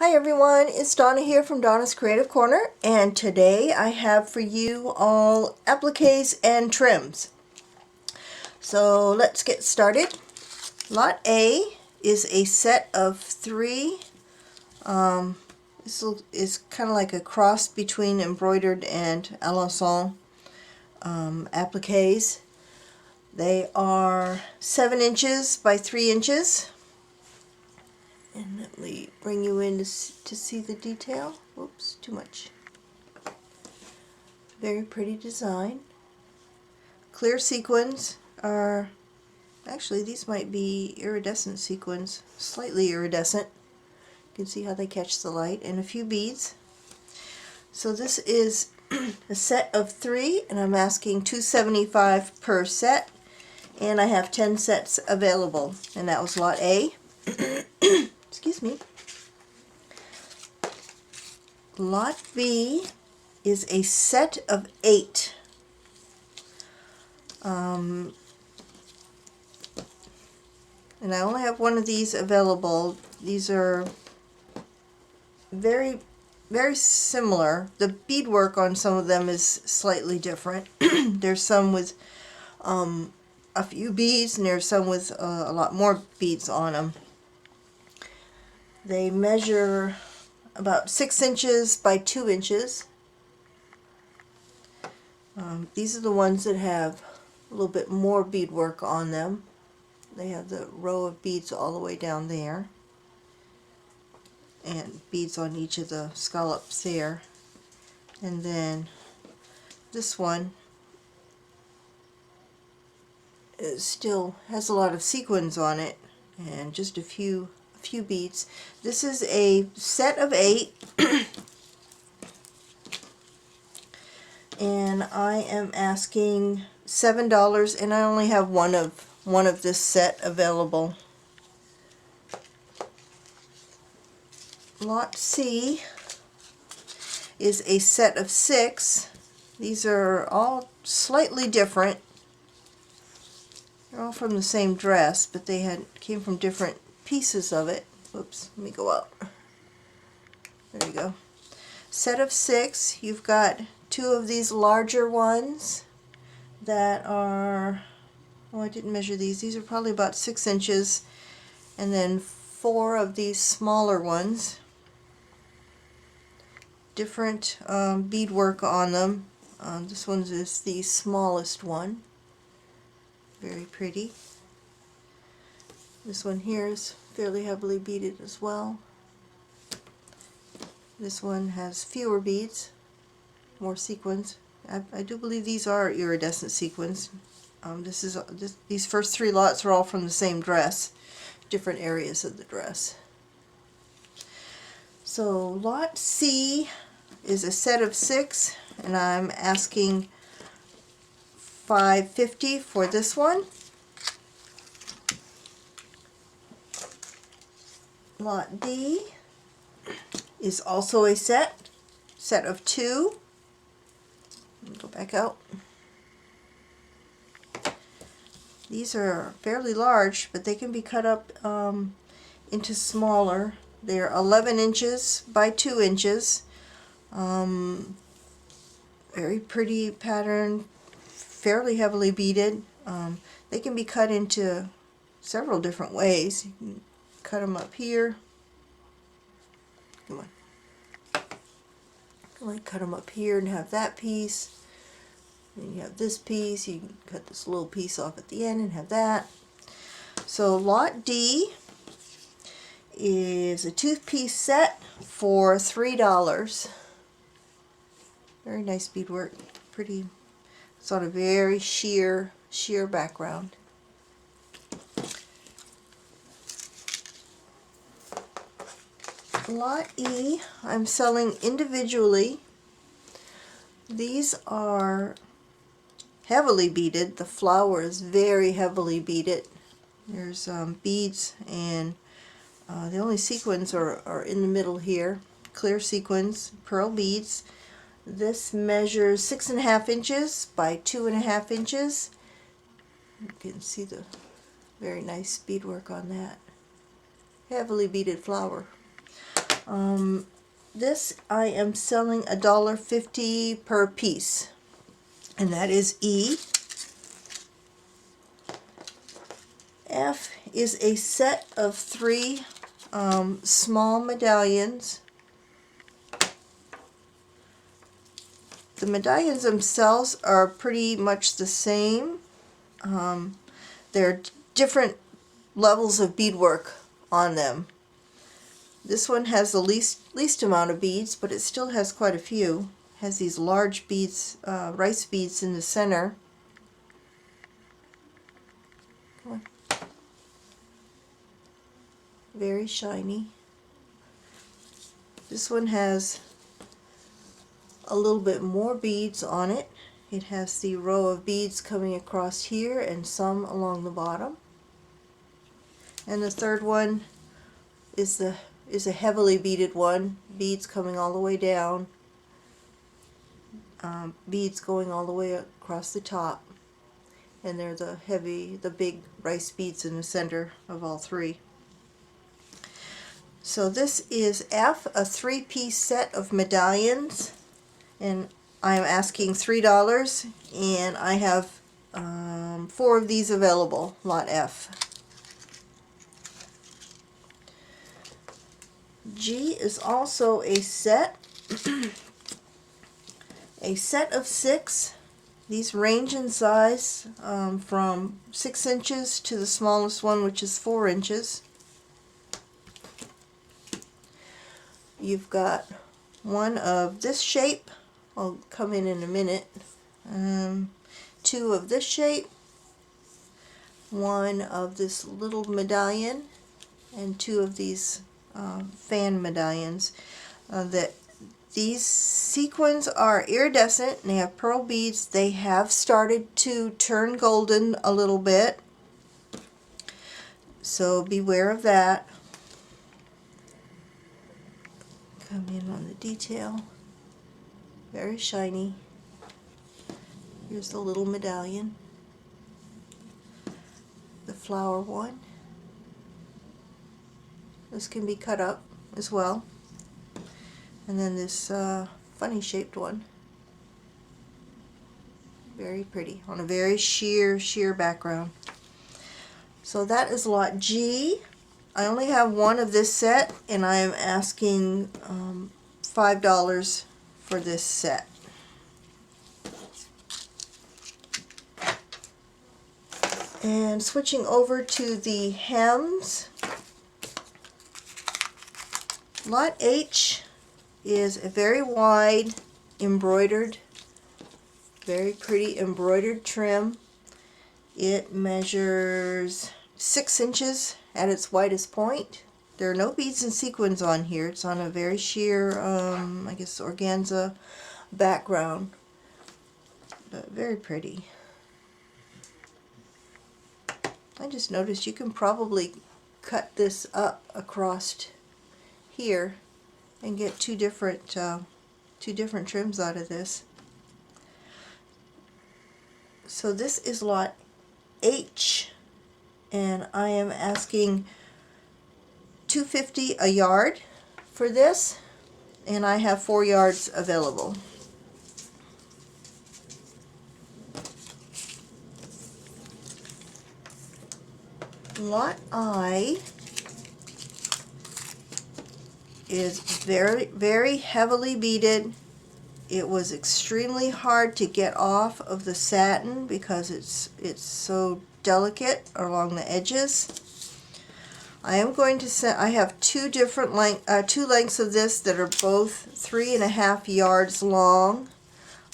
Hi everyone, it's Donna here from Donna's Creative Corner, and today I have for you all appliques and trims. So let's get started. Lot A is a set of three. This is kind of like a cross between embroidered and alençon appliques. They are 7 inches by 3 inches. And let me bring you in to see the detail. Whoops, too much. Very pretty design. Clear sequins are, actually these might be iridescent sequins, slightly iridescent. You can see how they catch the light, and a few beads. So this is a set of 3, and I'm asking $275 per set, and I have 10 sets available, and that was lot A. Excuse me. Lot B is a set of 8. And I only have one of these available. These are very similar. The beadwork on some of them is slightly different. There's some with a few beads, and there's some with a lot more beads on them. They measure about 6 inches by 2 inches. These are the ones that have a little bit more beadwork on them. They have the row of beads all the way down there, and beads on each of the scallops there. And then this one still has a lot of sequins on it, and just a few beads. This is a set of 8, and I am asking $7, and I only have one of this set available. Lot C is a set of 6. These are all slightly different. They're all from the same dress, but they came from different pieces of it. Whoops, let me go up. There you go. Set of 6. You've got 2 of these larger ones that are, oh, I didn't measure these. These are probably about 6 inches. And then 4 of these smaller ones. Different beadwork on them. This one is the smallest one. Very pretty. This one here is fairly heavily beaded as well. This one has fewer beads, more sequins. I do believe these are iridescent sequins. These first 3 lots are all from the same dress, different areas of the dress. So lot C is a set of 6, and I'm asking $5.50 for this one. Lot D is also a set of 2. Let me go back out. These are fairly large, but they can be cut up into smaller. They're 11 inches by 2 inches. Very pretty pattern, fairly heavily beaded. They can be cut into several different ways. You can cut them up here. Come on. Like cut them up here and have that piece. Then you have this piece. You can cut this little piece off at the end and have that. So lot D is a 2-piece set for $3. Very nice beadwork. Pretty. It's on a very sheer background. Lot E, I'm selling individually. These are heavily beaded. The flower is very heavily beaded. There's beads, and the only sequins are in the middle here. Clear sequins, pearl beads. This measures 6.5 inches by 2.5 inches. You can see the very nice beadwork on that. Heavily beaded flower. This I am selling $1.50 per piece, and that is E. F is a set of 3 small medallions. The medallions themselves are pretty much the same. There are different levels of beadwork on them. This one has the least amount of beads, but it still has quite a few. It has these large beads, rice beads in the center. Come on. Very shiny. This one has a little bit more beads on it. It has the row of beads coming across here and some along the bottom. And the third one is a heavily beaded one. Beads coming all the way down. Beads going all the way across the top. And they're the big rice beads in the center of all 3. So this is F, a 3-piece set of medallions, and I'm asking $3, and I have 4 of these available, lot F. G is also a set, a set of 6. These range in size from 6 inches to the smallest one, which is 4 inches. You've got one of this shape, I'll come in a minute, 2 of this shape, 1 of this little medallion, and 2 of these fan medallions. These sequins are iridescent and they have pearl beads. They have started to turn golden a little bit, so beware of that. Come in on the detail. Very shiny. Here's the little medallion. The flower one. This can be cut up as well. And then this funny shaped one. Very pretty on a very sheer background. So that is lot G. I only have 1 of this set, and I am asking $5 for this set. And switching over to the hems, lot H is a very wide embroidered, very pretty embroidered trim. It measures 6 inches at its widest point. There are no beads and sequins on here. It's on a very sheer, I guess, organza background. But very pretty. I just noticed you can probably cut this up across here and get two different trims out of this. So this is lot H, and I am asking $2.50 a yard for this, and I have 4 yards available. Lot I is very heavily beaded. It was extremely hard to get off of the satin because it's so delicate along the edges. I am going to send, I have two lengths of this that are both 3.5 yards long.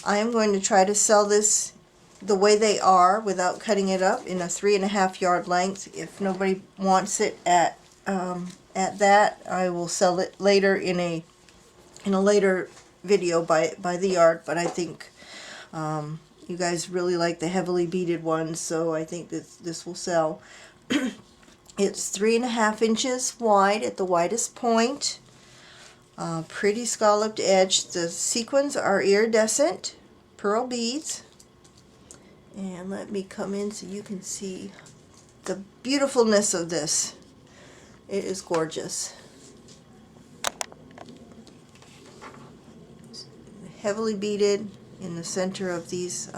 I am going to try to sell this the way they are without cutting it up in a 3.5 yard length. If nobody wants it at that, I will sell it later in a later video by the yard. But I think you guys really like the heavily beaded ones, so I think that this will sell. It's 3.5 inches wide at the widest point. Pretty scalloped edge. The sequins are iridescent pearl beads. And let me come in so you can see the beautifulness of this. It is gorgeous. heavily beaded in the center of these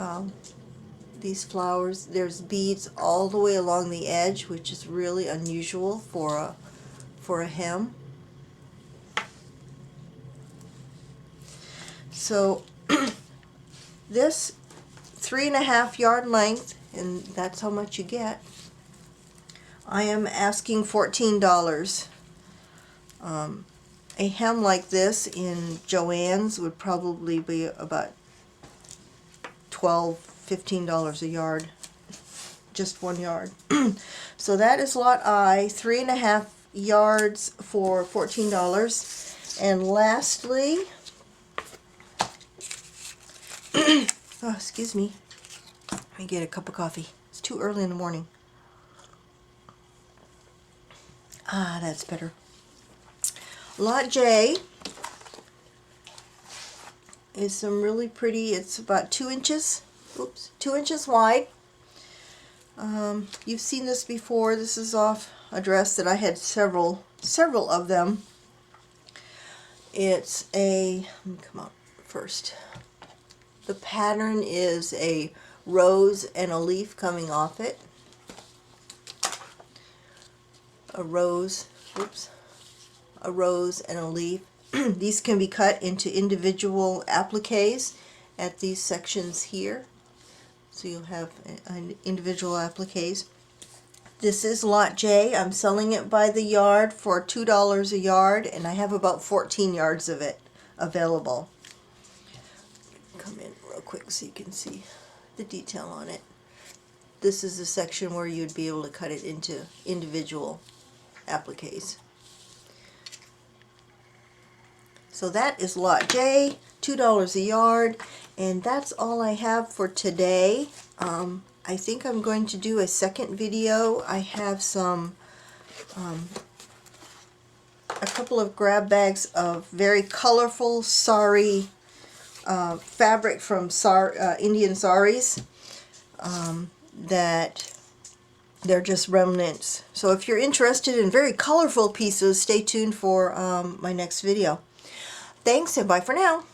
flowers. There's beads all the way along the edge, which is really unusual for a hem. So this 3.5 yard length, and that's how much you get. I am asking $14. A hem like this in Joann's would probably be about $12, $15 a yard, just 1 yard. So that is lot I, 3.5 yards for $14. And lastly, oh, excuse me, let me get a cup of coffee. It's too early in the morning. Ah, that's better. Lot J is some really pretty, it's about 2 inches, 2 inches wide. You've seen this before. This is off a dress that I had several of them. It's a, let me come out first. The pattern is a rose and a leaf coming off it. A rose, a rose and a leaf. These can be cut into individual appliques at these sections here. So you'll have an individual appliques. This is lot J. I'm selling it by the yard for $2 a yard, and I have about 14 yards of it available. Come in real quick so you can see the detail on it. This is the section where you'd be able to cut it into individual appliques. So that is lot J, $2 a yard, and that's all I have for today. I think I'm going to do a second video. I have some a couple of grab bags of very colorful sari fabric from Indian saris that they're just remnants. So if you're interested in very colorful pieces, stay tuned for my next video. Thanks and bye for now.